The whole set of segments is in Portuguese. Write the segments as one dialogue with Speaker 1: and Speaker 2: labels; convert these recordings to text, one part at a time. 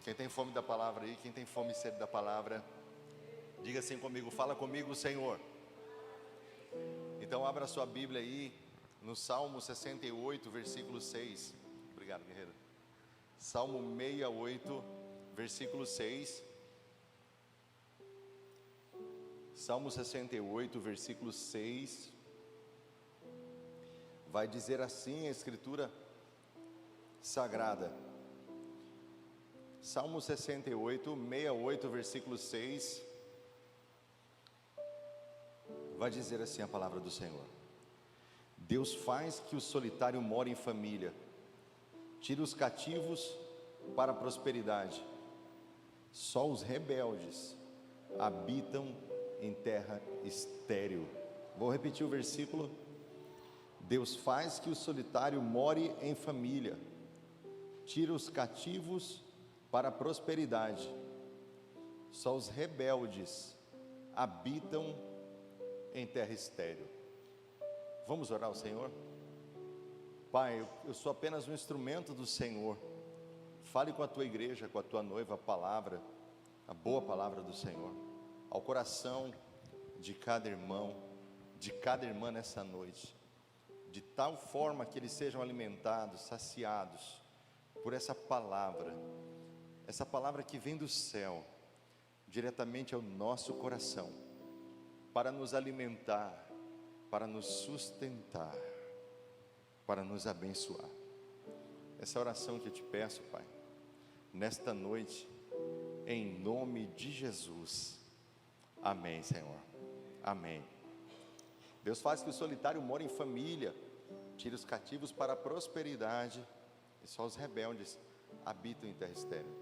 Speaker 1: Quem tem fome da palavra aí, quem tem fome e sede da palavra, diga assim comigo: fala comigo, Senhor. Então abra sua Bíblia aí no Salmo 68, versículo 6. Obrigado, guerreiro. Salmo 68, versículo 6. Salmo 68, versículo 6. Vai dizer assim a Escritura Sagrada. Salmo 68, 68, versículo 6. Vai dizer assim a palavra do Senhor: Deus faz que o solitário more em família, tira os cativos para a prosperidade. Só os rebeldes habitam em terra estéril. Vou repetir o versículo. Deus faz que o solitário more em família, tira os cativos para a prosperidade. Só os rebeldes habitam em terra estéril. Vamos orar ao Senhor? Pai, eu sou apenas um instrumento do Senhor. Fale com a tua igreja, com a tua noiva, a palavra, a boa palavra do Senhor, ao coração de cada irmão, de cada irmã nessa noite, de tal forma que eles sejam alimentados, saciados por essa palavra que vem do céu, diretamente ao nosso coração, para nos alimentar, para nos sustentar, para nos abençoar. Essa oração que eu te peço, Pai, nesta noite, em nome de Jesus. Amém, Senhor. Amém. Deus faz que o solitário more em família, tira os cativos para a prosperidade, e só os rebeldes habitam em terra estéril.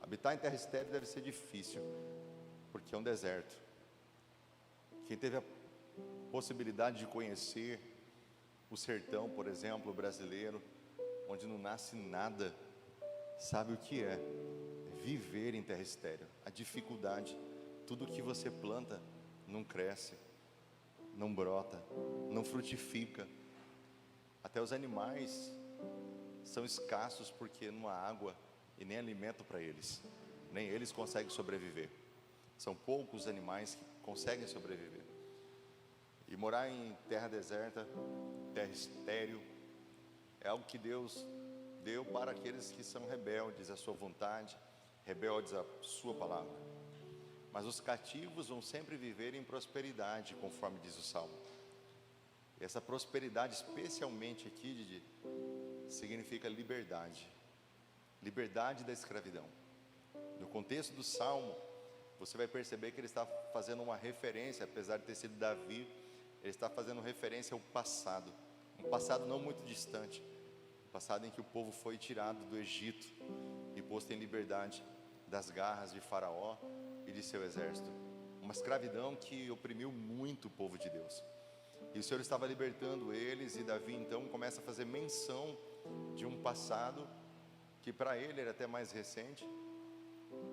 Speaker 1: Habitar em terra estéril deve ser difícil, porque é um deserto. Quem teve a possibilidade de conhecer o sertão, por exemplo, brasileiro, onde não nasce nada, sabe o que é viver em terra estéril, a dificuldade. Tudo que você planta não cresce, não brota, não frutifica. Até os animais são escassos porque não há água e nem alimento para eles, nem eles conseguem sobreviver. São poucos animais que conseguem sobreviver. E morar em terra deserta, terra estéril, é algo que Deus deu para aqueles que são rebeldes à sua vontade, rebeldes à sua palavra. Mas os cativos vão sempre viver em prosperidade, conforme diz o Salmo. E essa prosperidade, especialmente aqui, Didi, significa liberdade. Liberdade da escravidão. No contexto do Salmo, você vai perceber que ele está fazendo uma referência, apesar de ter sido Davi, ele está fazendo referência ao passado, um passado não muito distante, um passado em que o povo foi tirado do Egito e posto em liberdade das garras de Faraó e de seu exército, uma escravidão que oprimiu muito o povo de Deus. E o Senhor estava libertando eles, e Davi então começa a fazer menção de um passado que para ele era até mais recente,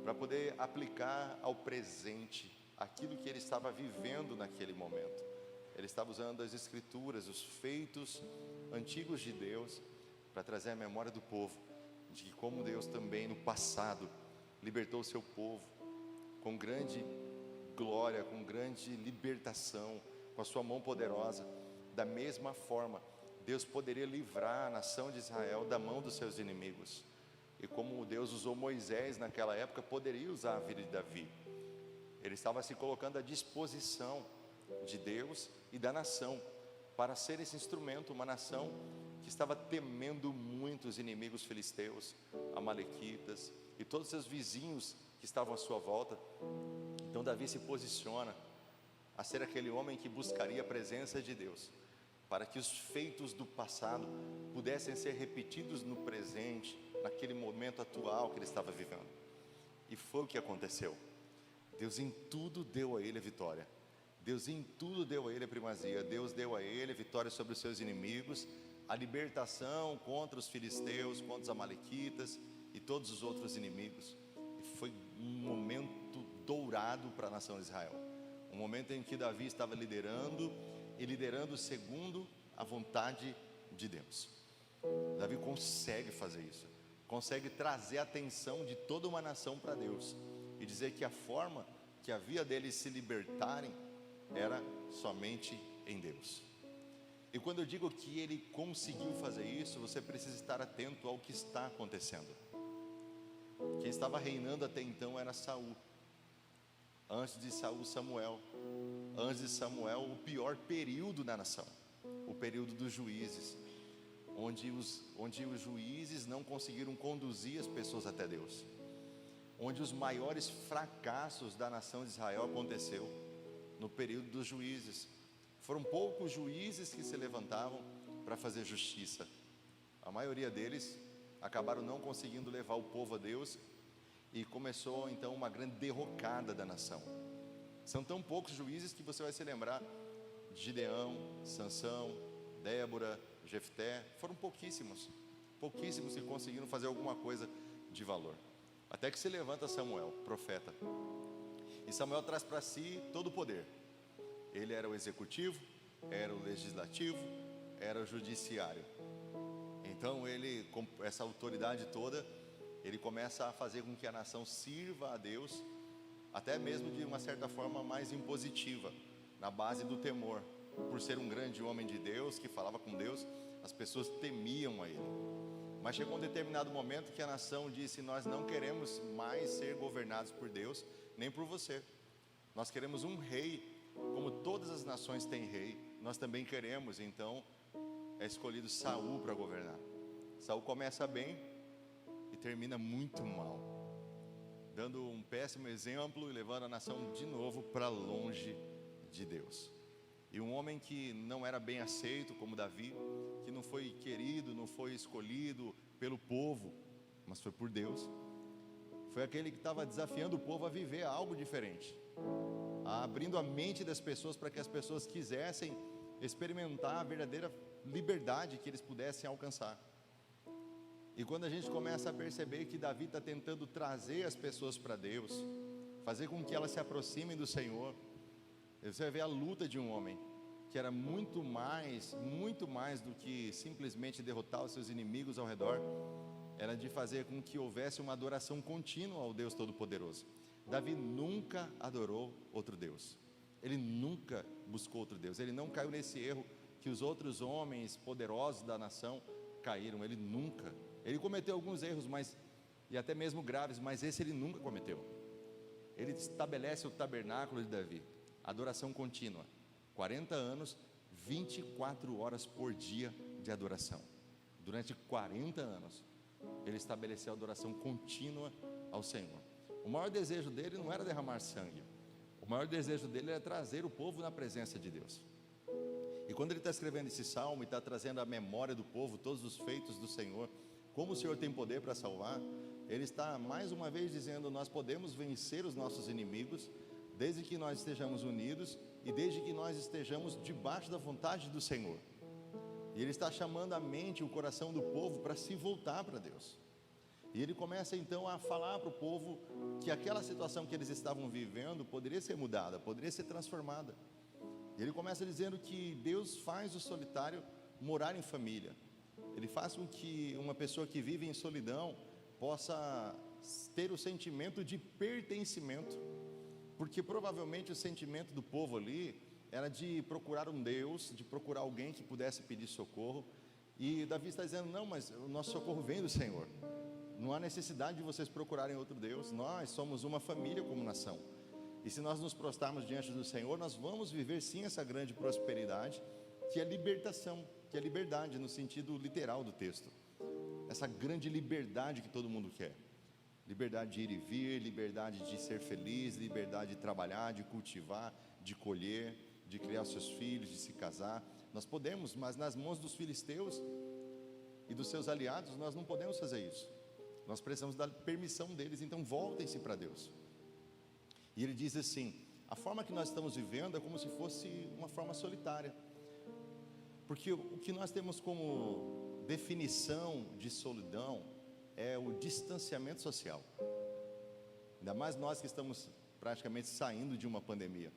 Speaker 1: para poder aplicar ao presente aquilo que ele estava vivendo naquele momento. Ele estava usando as escrituras, os feitos antigos de Deus, para trazer a memória do povo, de que como Deus também no passado libertou o seu povo, com grande glória, com grande libertação, com a sua mão poderosa. Da mesma forma, Deus poderia livrar a nação de Israel da mão dos seus inimigos. E como Deus usou Moisés naquela época, poderia usar a vida de Davi. Ele estava se colocando à disposição de Deus e da nação, para ser esse instrumento, uma nação que estava temendo muito os inimigos filisteus, amalequitas e todos os seus vizinhos que estavam à sua volta. Então Davi se posiciona a ser aquele homem que buscaria a presença de Deus, para que os feitos do passado pudessem ser repetidos no presente, naquele momento atual que ele estava vivendo. E foi o que aconteceu. Deus em tudo deu a ele a vitória. Deus em tudo deu a ele a primazia. Deus deu a ele a vitória sobre os seus inimigos, a libertação contra os filisteus, contra os amalequitas e todos os outros inimigos. E foi um momento dourado para a nação de Israel, um momento em que Davi estava liderando, e liderando segundo a vontade de Deus. Davi consegue fazer isso. consegue trazer a atenção de toda uma nação para Deus e dizer que a forma que havia deles se libertarem era somente em Deus. E quando eu digo que ele conseguiu fazer isso, você precisa estar atento ao que está acontecendo. Quem estava reinando até então era Saul. Antes de Saul, Samuel. Antes de Samuel, o pior período da nação, o período dos juízes, onde os juízes não conseguiram conduzir as pessoas até Deus, onde os maiores fracassos da nação de Israel aconteceu no período dos juízes. Foram poucos juízes que se levantavam para fazer justiça. A maioria deles acabaram não conseguindo levar o povo a Deus, e começou então uma grande derrocada da nação. São tão poucos juízes que você vai se lembrar de Gideão, Sansão, Débora, Jefté. Foram pouquíssimos que conseguiram fazer alguma coisa de valor. Até que se levanta Samuel, profeta, e Samuel traz para si todo o poder. Ele era o executivo, era o legislativo, era o judiciário. Então ele, com essa autoridade toda, ele começa a fazer com que a nação sirva a Deus, até mesmo de uma certa forma mais impositiva, na base do temor. Por ser um grande homem de Deus, que falava com Deus, as pessoas temiam a ele. Mas chegou um determinado momento que a nação disse: nós não queremos mais ser governados por Deus, nem por você. Nós queremos um rei, como todas as nações têm rei, nós também queremos. Então é escolhido Saul para governar. Saul começa bem e termina muito mal, dando um péssimo exemplo e levando a nação de novo para longe de Deus. E um homem que não era bem aceito, como Davi, que não foi querido, não foi escolhido pelo povo, mas foi por Deus. Foi aquele que estava desafiando o povo a viver algo diferente, abrindo a mente das pessoas para que as pessoas quisessem experimentar a verdadeira liberdade que eles pudessem alcançar. E quando a gente começa a perceber que Davi está tentando trazer as pessoas para Deus, fazer com que elas se aproximem do Senhor, você vai ver a luta de um homem que era muito mais do que simplesmente derrotar os seus inimigos ao redor. Era de fazer com que houvesse uma adoração contínua ao Deus Todo-Poderoso. Davi nunca adorou outro Deus, ele nunca buscou outro Deus, ele não caiu nesse erro que os outros homens poderosos da nação caíram. Ele cometeu alguns erros, e até mesmo graves, mas esse ele nunca cometeu. Ele estabelece o tabernáculo de Davi, adoração contínua, 40 anos, 24 horas por dia de adoração. Durante 40 anos, ele estabeleceu a adoração contínua ao Senhor. O maior desejo dele não era derramar sangue, o maior desejo dele era trazer o povo na presença de Deus. E quando ele está escrevendo esse salmo e está trazendo à memória do povo todos os feitos do Senhor, como o Senhor tem poder para salvar, ele está mais uma vez dizendo: nós podemos vencer os nossos inimigos, desde que nós estejamos unidos e desde que nós estejamos debaixo da vontade do Senhor. E ele está chamando a mente e o coração do povo para se voltar para Deus. E ele começa então a falar para o povo que aquela situação que eles estavam vivendo poderia ser mudada, poderia ser transformada. E ele começa dizendo que Deus faz o solitário morar em família. Ele faz com que uma pessoa que vive em solidão possa ter o sentimento de pertencimento, porque provavelmente o sentimento do povo ali era de procurar um Deus, de procurar alguém que pudesse pedir socorro. E Davi está dizendo: não, mas o nosso socorro vem do Senhor, não há necessidade de vocês procurarem outro Deus. Nós somos uma família como nação, e se nós nos prostrarmos diante do Senhor, nós vamos viver sim essa grande prosperidade, que é libertação, que é liberdade no sentido literal do texto. Essa grande liberdade que todo mundo quer. Liberdade de ir e vir, liberdade de ser feliz, liberdade de trabalhar, de cultivar, de colher, de criar seus filhos, de se casar. Nós podemos, mas nas mãos dos filisteus e dos seus aliados, nós não podemos fazer isso. Nós precisamos da permissão deles, então voltem-se para Deus. E ele diz assim: a forma que nós estamos vivendo é como se fosse uma forma solitária, porque o que nós temos como definição de solidão é o distanciamento social. Ainda mais nós que estamos praticamente saindo de uma pandemia,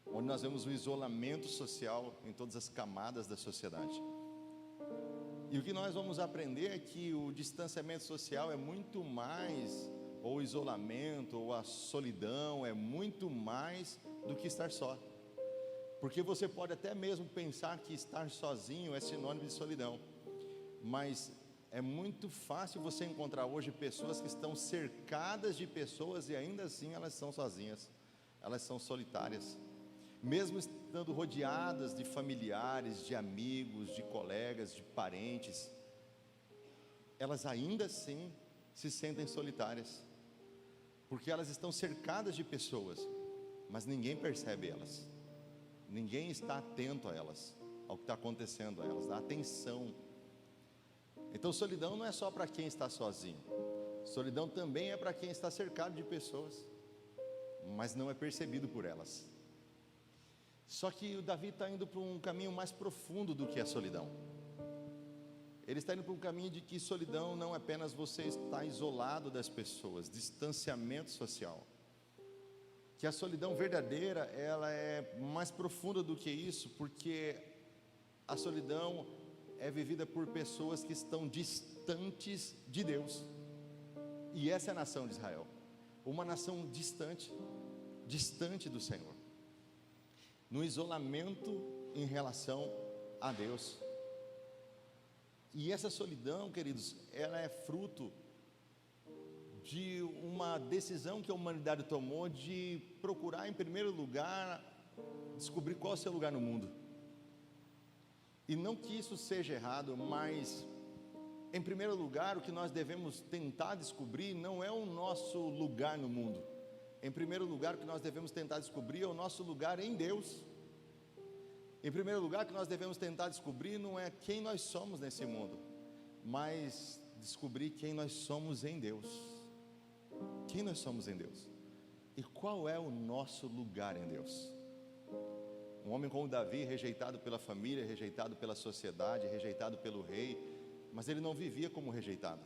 Speaker 1: onde nós vemos o isolamento social em todas as camadas da sociedade. E o que nós vamos aprender é que o distanciamento social é muito mais, ou o isolamento, ou a solidão, é muito mais do que estar só. Porque você pode até mesmo pensar que estar sozinho é sinônimo de solidão, mas é muito fácil você encontrar hoje pessoas que estão cercadas de pessoas e ainda assim elas são sozinhas, elas são solitárias. Mesmo estando rodeadas de familiares, de amigos, de colegas, de parentes, elas ainda assim se sentem solitárias, porque elas estão cercadas de pessoas, mas ninguém percebe elas, ninguém está atento a elas, ao que está acontecendo a elas, dá atenção. Então solidão não é só para quem está sozinho, solidão também é para quem está cercado de pessoas, mas não é percebido por elas. Só que o Davi está indo para um caminho mais profundo do que a solidão. Ele está indo para um caminho de que solidão não é apenas você estar isolado das pessoas, distanciamento social. Que a solidão verdadeira, ela é mais profunda do que isso, porque a solidão é vivida por pessoas que estão distantes de Deus. E essa é a nação de Israel, uma nação distante, distante do Senhor, no isolamento em relação a Deus. E essa solidão, queridos, ela é fruto de uma decisão que a humanidade tomou de procurar, em primeiro lugar, descobrir qual é o seu lugar no mundo. E não que isso seja errado, mas, em primeiro lugar, o que nós devemos tentar descobrir não é o nosso lugar no mundo. Em primeiro lugar, o que nós devemos tentar descobrir é o nosso lugar em Deus. Em primeiro lugar, o que nós devemos tentar descobrir não é quem nós somos nesse mundo, mas descobrir quem nós somos em Deus. Quem nós somos em Deus? E qual é o nosso lugar em Deus? Um homem como Davi, rejeitado pela família, rejeitado pela sociedade, rejeitado pelo rei, mas ele não vivia como rejeitado,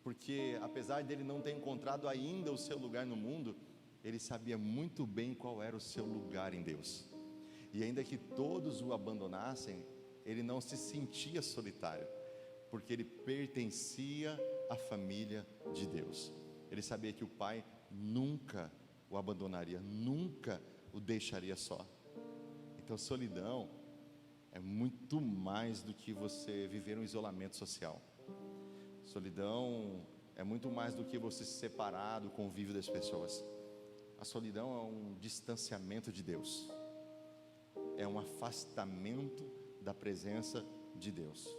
Speaker 1: porque apesar dele não ter encontrado ainda o seu lugar no mundo, ele sabia muito bem qual era o seu lugar em Deus. E ainda que todos o abandonassem, ele não se sentia solitário, porque ele pertencia à família de Deus. Ele sabia que o Pai nunca o abandonaria, nunca o deixaria só. Então solidão é muito mais do que você viver um isolamento social. Solidão é muito mais do que você se separar do convívio das pessoas. A solidão é um distanciamento de Deus, é um afastamento da presença de Deus,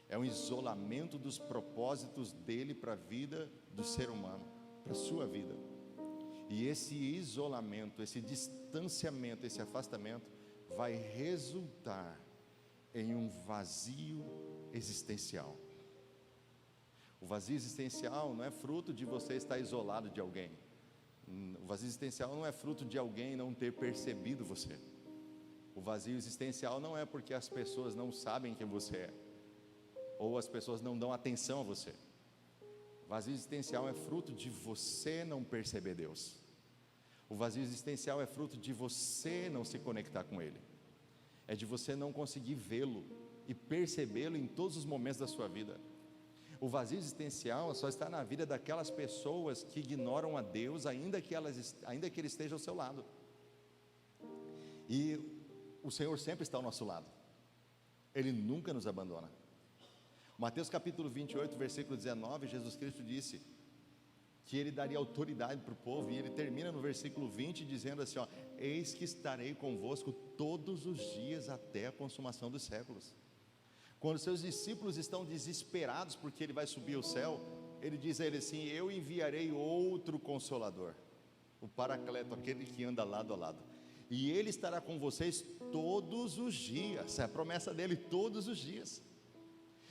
Speaker 1: é um isolamento dos propósitos dele para a vida do ser humano, para a sua vida. E esse isolamento, esse distanciamento, esse afastamento vai resultar em um vazio existencial. O vazio existencial não é fruto de você estar isolado de alguém. O vazio existencial não é fruto de alguém não ter percebido você. O vazio existencial não é porque as pessoas não sabem quem você é, ou as pessoas não dão atenção a você. O vazio existencial é fruto de você não perceber Deus. O vazio existencial é fruto de você não se conectar com Ele. É de você não conseguir vê-lo e percebê-lo em todos os momentos da sua vida. O vazio existencial só está na vida daquelas pessoas que ignoram a Deus, ainda que Ele esteja ao seu lado. E o Senhor sempre está ao nosso lado, Ele nunca nos abandona. Mateus capítulo 28, versículo 19, Jesus Cristo disse que Ele daria autoridade para o povo, e Ele termina no versículo 20 dizendo assim, eis que estarei convosco todos os dias até a consumação dos séculos. Quando seus discípulos estão desesperados porque Ele vai subir ao céu, Ele diz a eles assim, eu enviarei outro Consolador, o Paracleto, aquele que anda lado a lado, e Ele estará com vocês todos os dias. É a promessa dEle, todos os dias.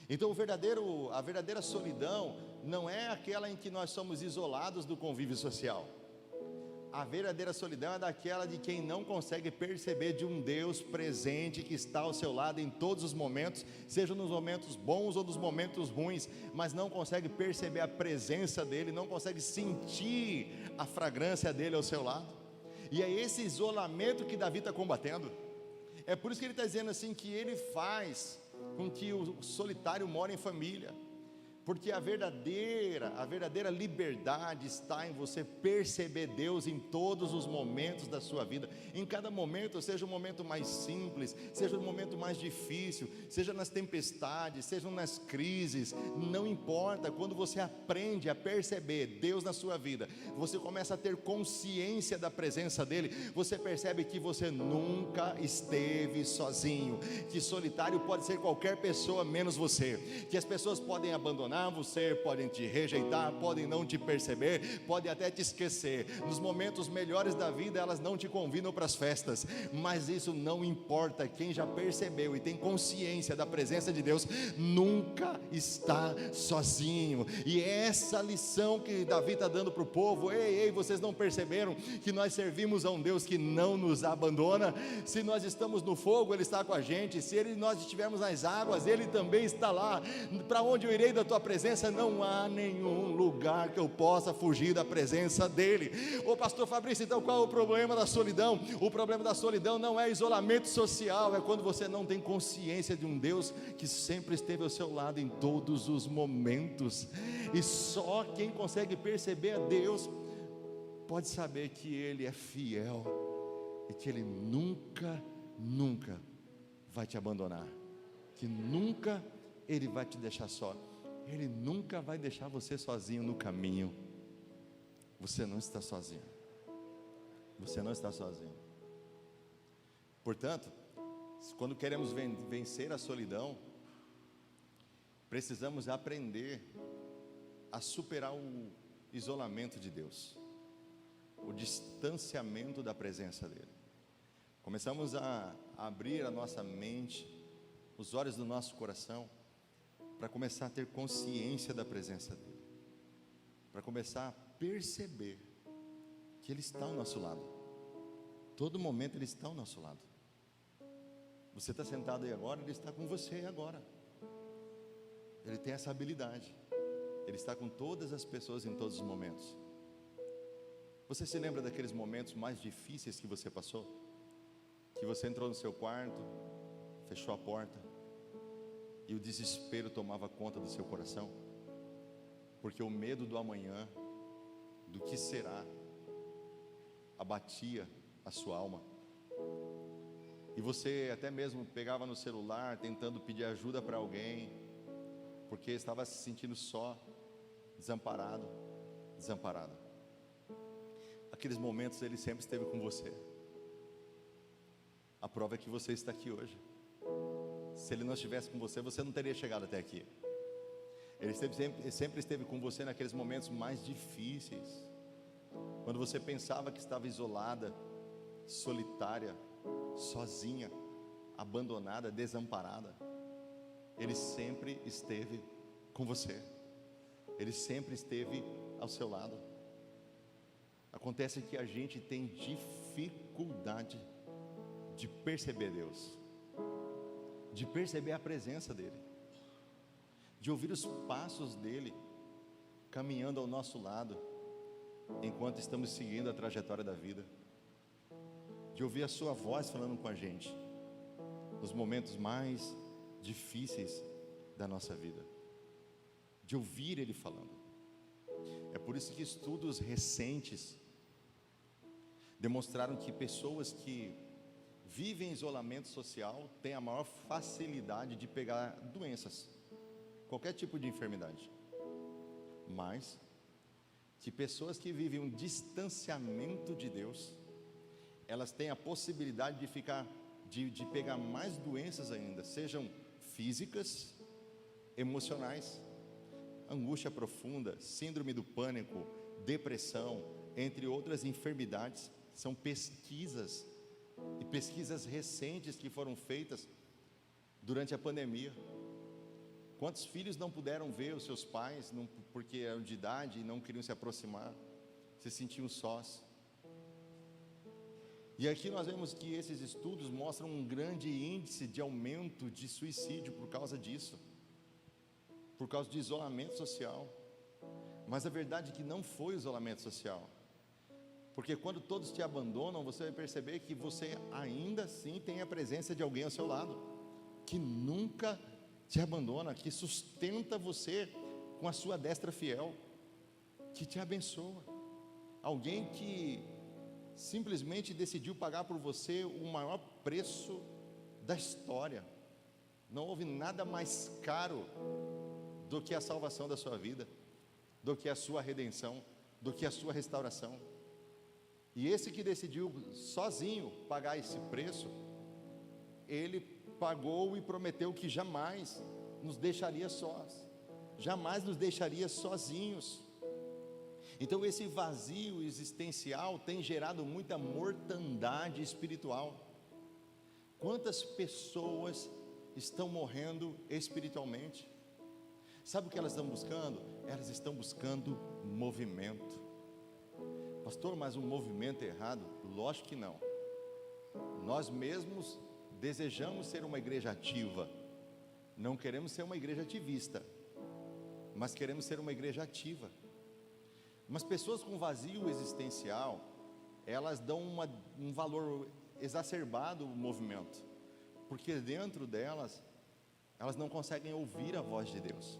Speaker 1: Então a verdadeira solidão não é aquela em que nós somos isolados do convívio social. A verdadeira solidão é daquela de quem não consegue perceber de um Deus presente que está ao seu lado em todos os momentos, seja nos momentos bons ou nos momentos ruins, mas não consegue perceber a presença dEle, não consegue sentir a fragrância dEle ao seu lado. E é esse isolamento que Davi está combatendo. É por isso que ele está dizendo assim, que ele faz com que o solitário mora em família. Porque a verdadeira liberdade está em você perceber Deus em todos os momentos da sua vida. Em cada momento, seja o momento mais simples, seja o momento mais difícil, seja nas tempestades, sejam nas crises, não importa. Quando você aprende a perceber Deus na sua vida, você começa a ter consciência da presença dEle, você percebe que você nunca esteve sozinho, que solitário pode ser qualquer pessoa menos você, que as pessoas podem abandonar você, podem te rejeitar, podem não te perceber, podem até te esquecer. Nos momentos melhores da vida elas não te convidam para as festas, mas isso não importa. Quem já percebeu e tem consciência da presença de Deus nunca está sozinho. E é essa lição que Davi está dando para o povo. Ei, vocês não perceberam que nós servimos a um Deus que não nos abandona? Se nós estamos no fogo, Ele está com a gente. Se nós estivermos nas águas, Ele também está lá. Para onde eu irei da tua presença? Não há nenhum lugar que eu possa fugir da presença dEle. Ô pastor Fabrício, então qual é o problema da solidão? O problema da solidão não é isolamento social, é quando você não tem consciência de um Deus que sempre esteve ao seu lado em todos os momentos. E só quem consegue perceber a Deus pode saber que Ele é fiel e que Ele nunca vai te abandonar, que nunca Ele vai te deixar só. Ele nunca vai deixar você sozinho no caminho. Você não está sozinho. Você não está sozinho. Portanto, quando queremos vencer a solidão, precisamos aprender a superar o isolamento de Deus, o distanciamento da presença dEle. Começamos a abrir a nossa mente, os olhos do nosso coração, para começar a ter consciência da presença dEle, para começar a perceber que Ele está ao nosso lado. Todo momento Ele está ao nosso lado. Você está sentado aí agora, Ele está com você aí agora. Ele tem essa habilidade. Ele está com todas as pessoas em todos os momentos. Você se lembra daqueles momentos mais difíceis que você passou? Que você entrou no seu quarto, fechou a porta, e o desespero tomava conta do seu coração, porque o medo do amanhã, do que será, abatia a sua alma. E você até mesmo pegava no celular, tentando pedir ajuda para alguém, porque estava se sentindo só, desamparado, desamparada. Aqueles momentos Ele sempre esteve com você. A prova é que você está aqui hoje. Se Ele não estivesse com você, você não teria chegado até aqui. Ele sempre esteve com você naqueles momentos mais difíceis, quando você pensava que estava isolada, solitária, sozinha, abandonada, desamparada. Ele sempre esteve com você. Ele sempre esteve ao seu lado. Acontece que a gente tem dificuldade de perceber Deus, de perceber a presença dEle, de ouvir os passos dEle caminhando ao nosso lado, enquanto estamos seguindo a trajetória da vida, de ouvir a sua voz falando com a gente, nos momentos mais difíceis da nossa vida, de ouvir Ele falando. É por isso que estudos recentes demonstraram que pessoas que vivem em isolamento social têm a maior facilidade de pegar doenças, qualquer tipo de enfermidade, mas que pessoas que vivem um distanciamento de Deus, elas têm a possibilidade de pegar mais doenças ainda, sejam físicas, emocionais, angústia profunda, síndrome do pânico, depressão, entre outras enfermidades. São pesquisas recentes que foram feitas durante a pandemia. Quantos filhos não puderam ver os seus pais, porque eram de idade e não queriam se aproximar, se sentiam sós. E aqui nós vemos que esses estudos mostram um grande índice de aumento de suicídio por causa disso, por causa de isolamento social. Mas a verdade é que não foi isolamento social, porque quando todos te abandonam, você vai perceber que você ainda assim tem a presença de alguém ao seu lado, que nunca te abandona, que sustenta você com a sua destra fiel, que te abençoa. Alguém que simplesmente decidiu pagar por você o maior preço da história. Não houve nada mais caro do que a salvação da sua vida, do que a sua redenção, do que a sua restauração. E esse que decidiu sozinho pagar esse preço, ele pagou e prometeu que jamais nos deixaria sós, jamais nos deixaria sozinhos. Então esse vazio existencial tem gerado muita mortandade espiritual. Quantas pessoas estão morrendo espiritualmente? Sabe o que elas estão buscando? Elas estão buscando movimento. Pastor, mas um movimento errado? Lógico que não. Nós mesmos desejamos ser uma igreja ativa. Não queremos ser uma igreja ativista, mas queremos ser uma igreja ativa. Mas pessoas com vazio existencial, elas dão um valor exacerbado ao movimento, porque dentro delas, elas não conseguem ouvir a voz de Deus.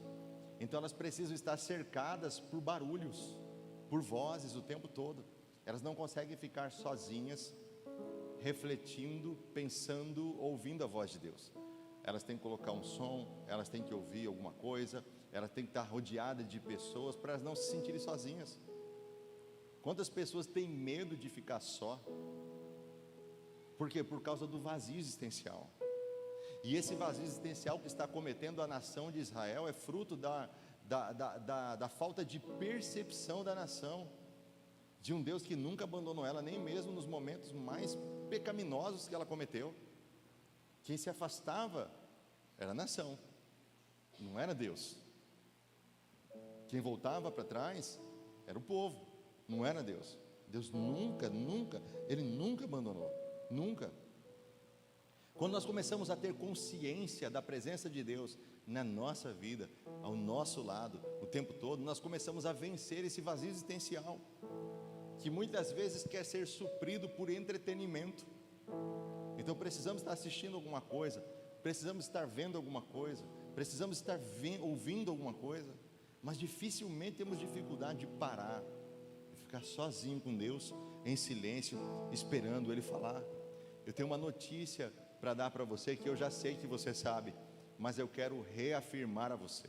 Speaker 1: Então elas precisam estar cercadas por barulhos, por vozes o tempo todo. Elas não conseguem ficar sozinhas, refletindo, pensando, ouvindo a voz de Deus. Elas têm que colocar um som, elas têm que ouvir alguma coisa, elas têm que estar rodeadas de pessoas para elas não se sentirem sozinhas. Quantas pessoas têm medo de ficar só? Por quê? Por causa do vazio existencial. E esse vazio existencial que está cometendo a nação de Israel é fruto da falta de percepção da nação, de um Deus que nunca abandonou ela, nem mesmo nos momentos mais pecaminosos que ela cometeu. Quem se afastava era a nação, não era Deus. Quem voltava para trás era o povo, não era Deus. Deus nunca, Ele nunca abandonou, nunca. Quando nós começamos a ter consciência da presença de Deus na nossa vida, ao nosso lado, o tempo todo, nós começamos a vencer esse vazio existencial, que muitas vezes quer ser suprido por entretenimento. Então precisamos estar assistindo alguma coisa, precisamos estar vendo alguma coisa, precisamos estar ouvindo alguma coisa, mas dificilmente temos dificuldade de parar, de ficar sozinho com Deus, em silêncio, esperando Ele falar. Eu tenho uma notícia para dar para você, que eu já sei que você sabe, mas eu quero reafirmar a você: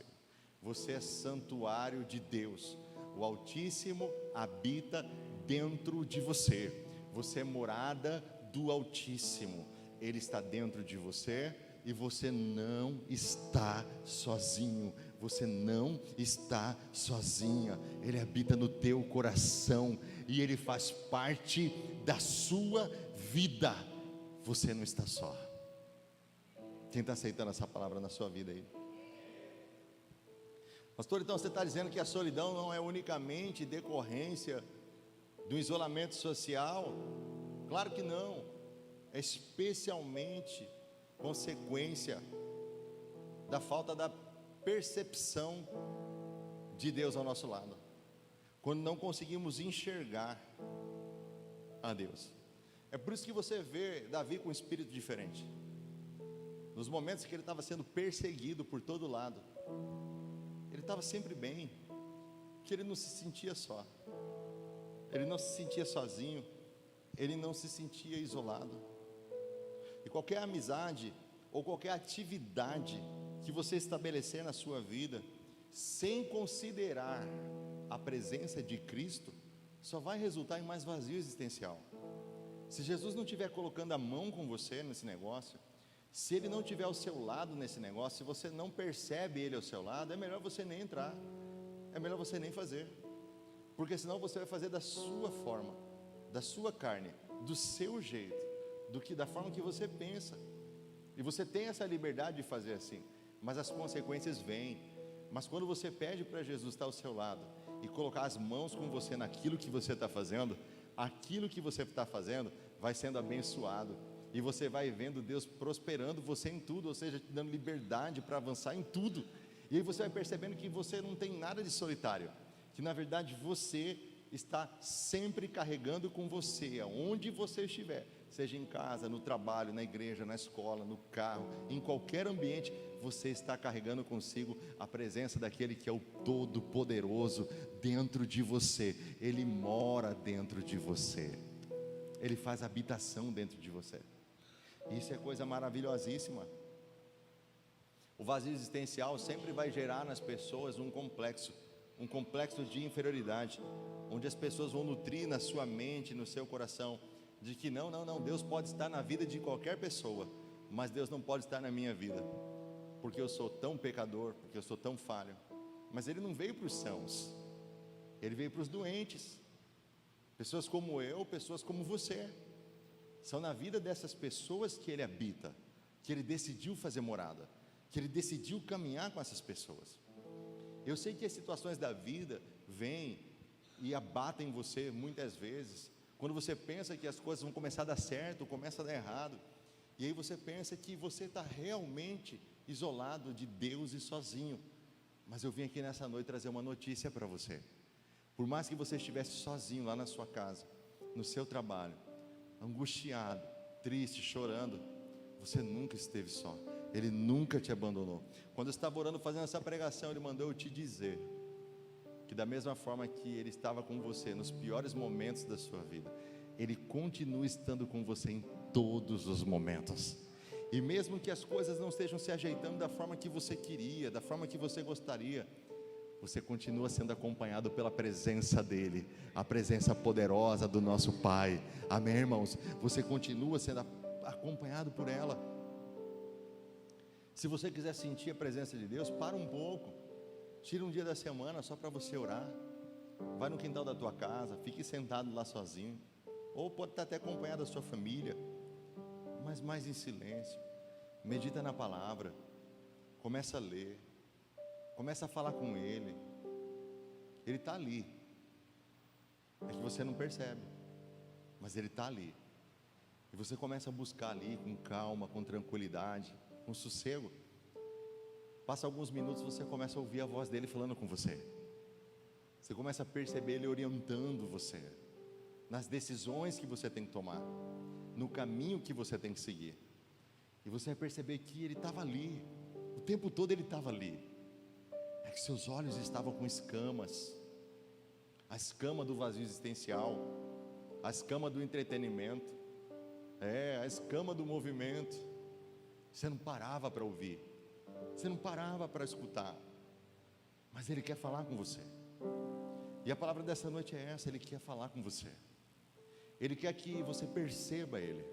Speaker 1: você é santuário de Deus, o Altíssimo habita dentro de você, você é morada do Altíssimo, Ele está dentro de você, e você não está sozinho, você não está sozinha. Ele habita no teu coração, e Ele faz parte da sua vida. Você não está só. Quem está aceitando essa palavra na sua vida aí? Pastor, então você está dizendo que a solidão não é unicamente decorrência do isolamento social? Claro que não. É especialmente consequência da falta da percepção de Deus ao nosso lado, quando não conseguimos enxergar a Deus. É por isso que você vê Davi com um espírito diferente. Nos momentos que ele estava sendo perseguido por todo lado, ele estava sempre bem, porque ele não se sentia só, ele não se sentia sozinho, ele não se sentia isolado. E qualquer amizade ou qualquer atividade que você estabelecer na sua vida, sem considerar a presença de Cristo, só vai resultar em mais vazio existencial. Se Jesus não estiver colocando a mão com você nesse negócio, se Ele não estiver ao seu lado nesse negócio, se você não percebe Ele ao seu lado, é melhor você nem entrar, é melhor você nem fazer, porque senão você vai fazer da sua forma, da sua carne, do seu jeito, do que da forma que você pensa. E você tem essa liberdade de fazer assim, mas as consequências vêm. Mas quando você pede para Jesus estar ao seu lado e colocar as mãos com você naquilo que você está fazendo, aquilo que você está fazendo vai sendo abençoado, e você vai vendo Deus prosperando você em tudo, ou seja, te dando liberdade para avançar em tudo. E aí você vai percebendo que você não tem nada de solitário, que na verdade você está sempre carregando com você, aonde você estiver, seja em casa, no trabalho, na igreja, na escola, no carro, em qualquer ambiente, você está carregando consigo a presença daquele que é o Todo-Poderoso dentro de você. Ele mora dentro de você, Ele faz habitação dentro de você. Isso é coisa maravilhosíssima. O vazio existencial sempre vai gerar nas pessoas um complexo de inferioridade, onde as pessoas vão nutrir na sua mente, no seu coração, de que não, Deus pode estar na vida de qualquer pessoa, mas Deus não pode estar na minha vida, porque eu sou tão pecador, porque eu sou tão falho. Mas Ele não veio para os sãos, Ele veio para os doentes, pessoas como eu, pessoas como você. São na vida dessas pessoas que Ele habita, que Ele decidiu fazer morada, que Ele decidiu caminhar com essas pessoas. Eu sei que as situações da vida vêm e abatem você muitas vezes, quando você pensa que as coisas vão começar a dar certo, começa a dar errado, e aí você pensa que você está realmente isolado de Deus e sozinho. Mas eu vim aqui nessa noite trazer uma notícia para você. Por mais que você estivesse sozinho lá na sua casa, no seu trabalho, angustiado, triste, chorando, você nunca esteve só. Ele nunca te abandonou. Quando eu estava orando, fazendo essa pregação, Ele mandou eu te dizer que da mesma forma que Ele estava com você nos piores momentos da sua vida, Ele continua estando com você em todos os momentos. E mesmo que as coisas não estejam se ajeitando da forma que você queria, da forma que você gostaria, você continua sendo acompanhado pela presença dEle, a presença poderosa do nosso Pai. Amém, irmãos? Você continua sendo acompanhado por ela. Se você quiser sentir a presença de Deus, para um pouco, tira um dia da semana só para você orar. Vai no quintal da tua casa, fique sentado lá sozinho, ou pode estar até acompanhado da sua família, mas mais em silêncio. Medita na palavra, começa a ler, começa a falar com Ele. Ele está ali, é que você não percebe, mas Ele está ali, e você começa a buscar ali com calma, com tranquilidade, com sossego. Passa alguns minutos, você começa a ouvir a voz dEle falando com você. Você começa a perceber Ele orientando você nas decisões que você tem que tomar, no caminho que você tem que seguir. E você vai perceber que Ele estava ali, o tempo todo Ele estava ali. É que seus olhos estavam com escamas, a escama do vazio existencial, a escama do entretenimento, a escama do movimento. Você não parava para ouvir, você não parava para escutar, mas Ele quer falar com você. E a palavra dessa noite é essa: Ele quer falar com você. Ele quer que você perceba Ele.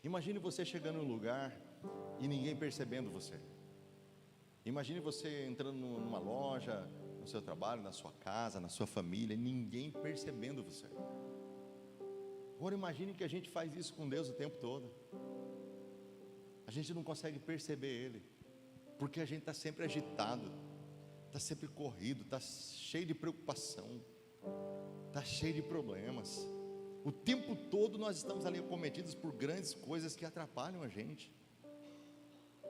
Speaker 1: Imagine você chegando num lugar e ninguém percebendo você. Imagine você entrando numa loja, no seu trabalho, na sua casa, na sua família, e ninguém percebendo você. Agora imagine que a gente faz isso com Deus o tempo todo. A gente não consegue perceber Ele, porque a gente está sempre agitado, está sempre corrido, está cheio de preocupação, está cheio de problemas. O tempo todo nós estamos ali acometidos por grandes coisas que atrapalham a gente.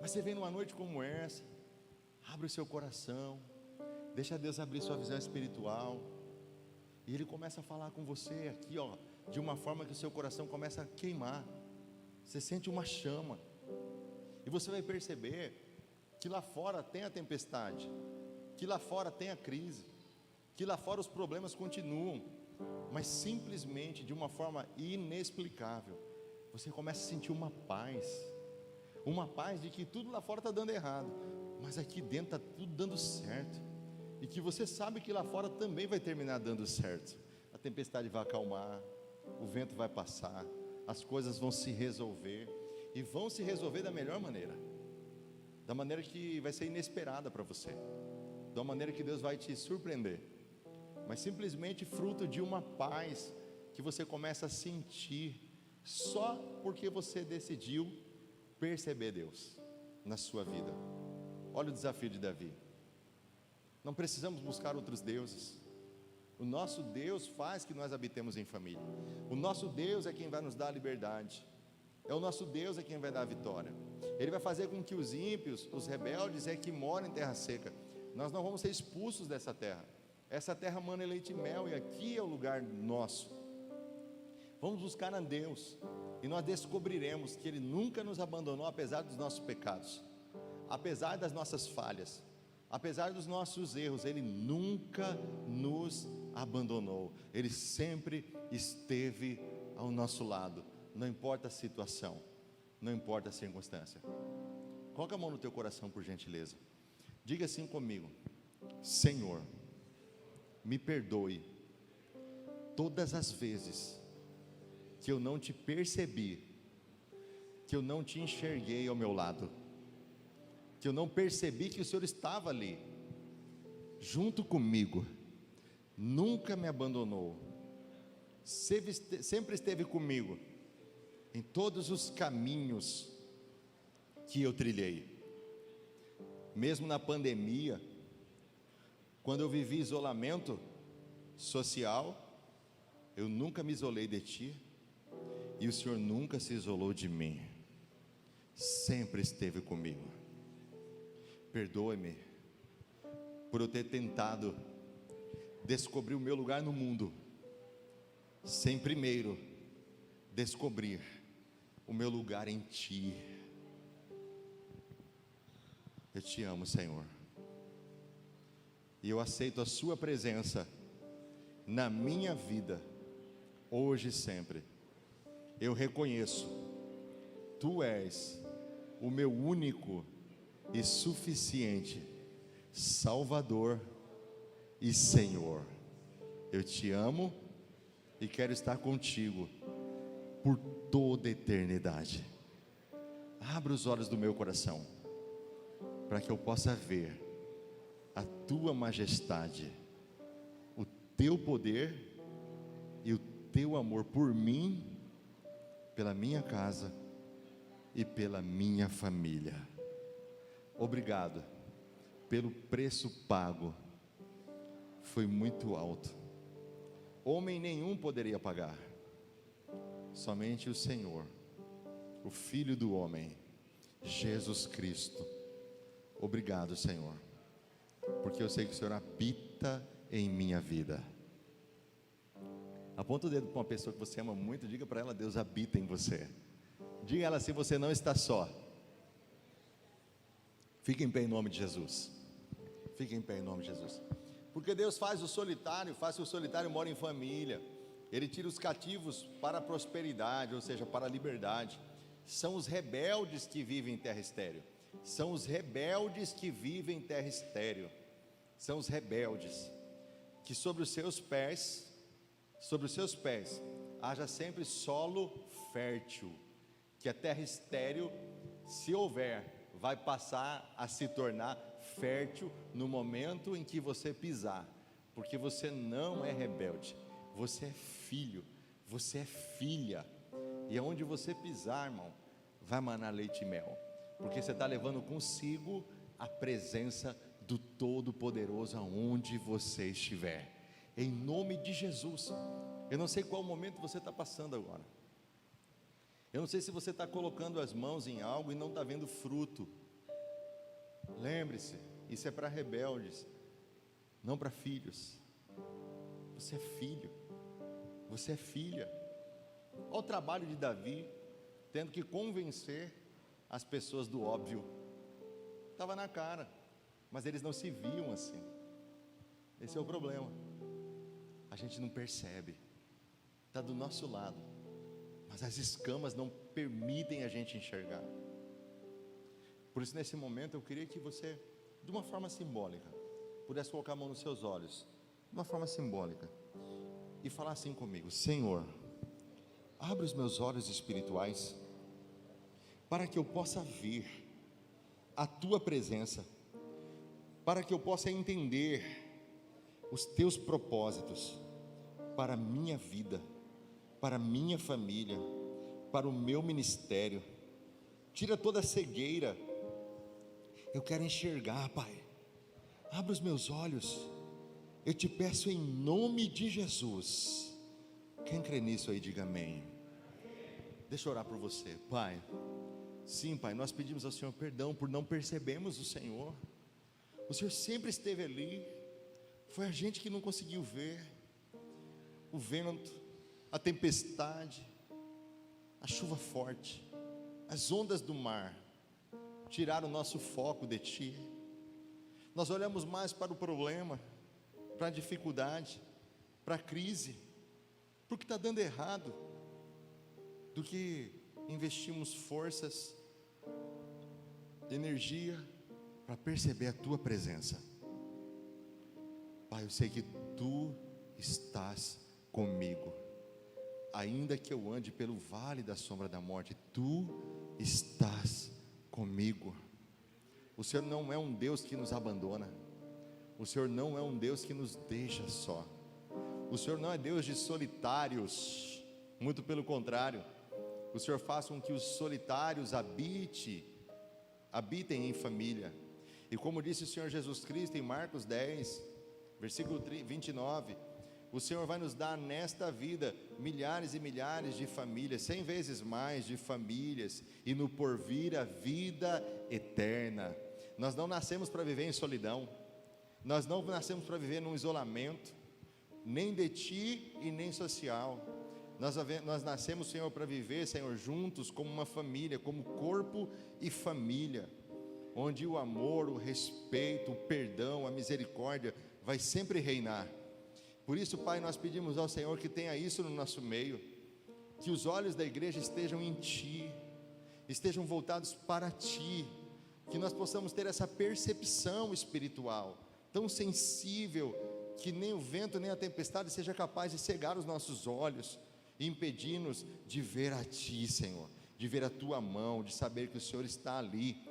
Speaker 1: Mas você vem numa noite como essa, abre o seu coração, deixa Deus abrir sua visão espiritual, e Ele começa a falar com você aqui, de uma forma que o seu coração começa a queimar. Você sente uma chama, e você vai perceber que lá fora tem a tempestade, que lá fora tem a crise, que lá fora os problemas continuam, mas simplesmente de uma forma inexplicável, você começa a sentir uma paz de que tudo lá fora está dando errado, mas aqui dentro está tudo dando certo, e que você sabe que lá fora também vai terminar dando certo. A tempestade vai acalmar, o vento vai passar, as coisas vão se resolver, e vão se resolver da melhor maneira, da maneira que vai ser inesperada para você, da maneira que Deus vai te surpreender, mas simplesmente fruto de uma paz que você começa a sentir, só porque você decidiu perceber Deus na sua vida. Olha o desafio de Davi. Não precisamos buscar outros deuses. O nosso Deus faz que nós habitemos em família. O nosso Deus é quem vai nos dar a liberdade. É o nosso Deus é quem vai dar a vitória. Ele vai fazer com que os ímpios, os rebeldes, que moram em terra seca, nós não vamos ser expulsos dessa terra. Essa terra mana leite e mel, e aqui é o lugar nosso. Vamos buscar a Deus, e nós descobriremos que Ele nunca nos abandonou, apesar dos nossos pecados, apesar das nossas falhas, apesar dos nossos erros. Ele nunca nos abandonou. Ele sempre esteve ao nosso lado, não importa a situação, não importa a circunstância. Coloca a mão no teu coração, por gentileza. Diga assim comigo: Senhor, me perdoe todas as vezes que eu não te percebi, que eu não te enxerguei ao meu lado, que eu não percebi que o Senhor estava ali, junto comigo, nunca me abandonou, sempre esteve comigo, em todos os caminhos que eu trilhei, mesmo na pandemia, quando eu vivi isolamento social, eu nunca me isolei de Ti, e o Senhor nunca se isolou de mim, sempre esteve comigo. Perdoe-me por eu ter tentado descobrir o meu lugar no mundo, sem primeiro descobrir o meu lugar em Ti. Eu Te amo, Senhor, e eu aceito a Sua presença na minha vida, hoje e sempre. Eu reconheço, Tu és o meu único e suficiente Salvador e Senhor. Eu Te amo e quero estar contigo por toda a eternidade. Abra os olhos do meu coração, para que eu possa ver a Tua majestade, o Teu poder e o Teu amor por mim, pela minha casa e pela minha família. Obrigado pelo preço pago, foi muito alto, homem nenhum poderia pagar, somente o Senhor, o Filho do homem, Jesus Cristo. Obrigado, Senhor, porque eu sei que o Senhor habita em minha vida. Aponta o dedo para uma pessoa que você ama muito, diga para ela: Deus habita em você. Diga a ela assim: você não está só. Fique em pé em nome de Jesus. Fique em pé em nome de Jesus. Porque Deus faz que o solitário mora em família. Ele tira os cativos para a prosperidade, ou seja, para a liberdade. São os rebeldes que vivem em terra estéril. São os rebeldes que vivem em terra estéril. São os rebeldes que sobre os seus pés haja sempre solo fértil, que a terra estéril, se houver, vai passar a se tornar fértil no momento em que você pisar, porque você não é rebelde, você é filho, você é filha, e aonde você pisar, irmão, vai manar leite e mel, porque você está levando consigo a presença do Todo-Poderoso aonde você estiver, em nome de Jesus. Eu não sei qual momento você está passando agora, eu não sei se você está colocando as mãos em algo e não está vendo fruto. Lembre-se, isso é para rebeldes, não para filhos. Você é filho, você é filha. Olha o trabalho de Davi, tendo que convencer as pessoas do óbvio. Estava na cara, mas eles não se viam assim. Esse é o problema, a gente não percebe, está do nosso lado, mas as escamas não permitem a gente enxergar. Por isso, nesse momento, eu queria que você, de uma forma simbólica, pudesse colocar a mão nos seus olhos, de uma forma simbólica, e falar assim comigo: Senhor, abre os meus olhos espirituais, para que eu possa ver a Tua presença, para que eu possa entender os Teus propósitos para a minha vida, para a minha família, para o meu ministério. Tira toda a cegueira. Eu quero enxergar, Pai. Abre os meus olhos. Eu te peço em nome de Jesus. Quem crê nisso aí, diga amém. Deixa eu orar por você, Pai. Sim, Pai, nós pedimos ao Senhor perdão por não percebermos o Senhor. O Senhor sempre esteve ali, Foi a gente que não conseguiu ver o vento, a tempestade, a chuva forte, as ondas do mar tiraram o nosso foco de Ti. Nós olhamos mais para o problema, para a dificuldade, para a crise, para o que está dando errado, do que investimos forças, energia, para perceber a Tua presença. Pai, eu sei que Tu estás comigo, ainda que eu ande pelo vale da sombra da morte, Tu estás comigo. O Senhor não é um Deus que nos abandona, o Senhor não é um Deus que nos deixa só, o Senhor não é Deus de solitários, muito pelo contrário, o Senhor faz com que os solitários habitem em família. E como disse o Senhor Jesus Cristo em Marcos 10, versículo 29, o Senhor vai nos dar nesta vida milhares e milhares de famílias, 100 vezes mais de famílias, e no porvir a vida eterna. Nós não nascemos para viver em solidão, nós não nascemos para viver num isolamento, nem de Ti e nem social. Nós nascemos, Senhor, para viver, Senhor, juntos como uma família, como corpo e família, onde o amor, o respeito, o perdão, a misericórdia vai sempre reinar. Por isso, Pai, nós pedimos ao Senhor que tenha isso no nosso meio, que os olhos da igreja estejam em Ti, estejam voltados para Ti, que nós possamos ter essa percepção espiritual, tão sensível, que nem o vento nem a tempestade seja capaz de cegar os nossos olhos, e impedir-nos de ver a Ti, Senhor, de ver a Tua mão, de saber que o Senhor está ali,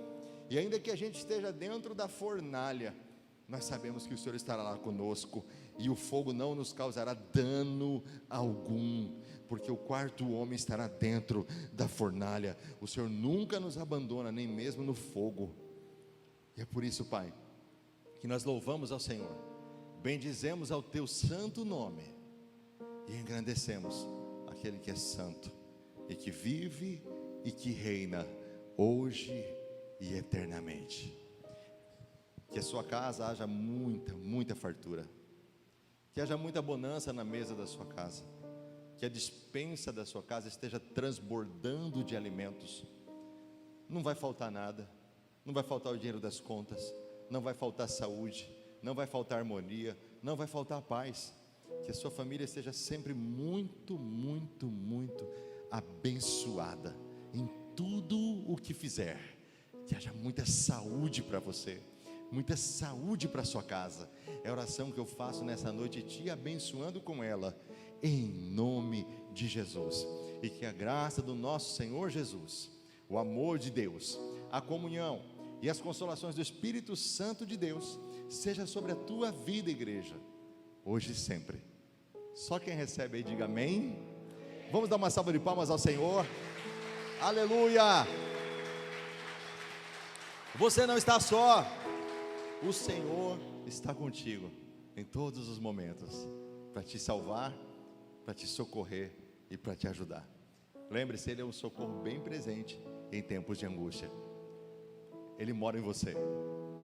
Speaker 1: e ainda que a gente esteja dentro da fornalha, nós sabemos que o Senhor estará lá conosco, e o fogo não nos causará dano algum, porque o quarto homem estará dentro da fornalha. O Senhor nunca nos abandona, nem mesmo no fogo. E é por isso, Pai, que nós louvamos ao Senhor, bendizemos ao Teu santo nome, e engrandecemos aquele que é santo, e que vive e que reina, hoje e eternamente. Que a sua casa haja muita fartura, que haja muita bonança na mesa da sua casa, que a despensa da sua casa esteja transbordando de alimentos. Não vai faltar nada, não vai faltar o dinheiro das contas, não vai faltar saúde, não vai faltar harmonia, não vai faltar paz. Que a sua família esteja sempre muito abençoada em tudo o que fizer. Que haja muita saúde para você, muita saúde para a sua casa. É a oração que eu faço nessa noite, te abençoando com ela, em nome de Jesus. E que a graça do nosso Senhor Jesus, o amor de Deus, a comunhão e as consolações do Espírito Santo de Deus seja sobre a tua vida, igreja, hoje e sempre. Só quem recebe aí diga amém. Vamos dar uma salva de palmas ao Senhor. Aleluia. Você não está só, o Senhor está contigo em todos os momentos, para te salvar, para te socorrer e para te ajudar. Lembre-se, Ele é um socorro bem presente em tempos de angústia. Ele mora em você.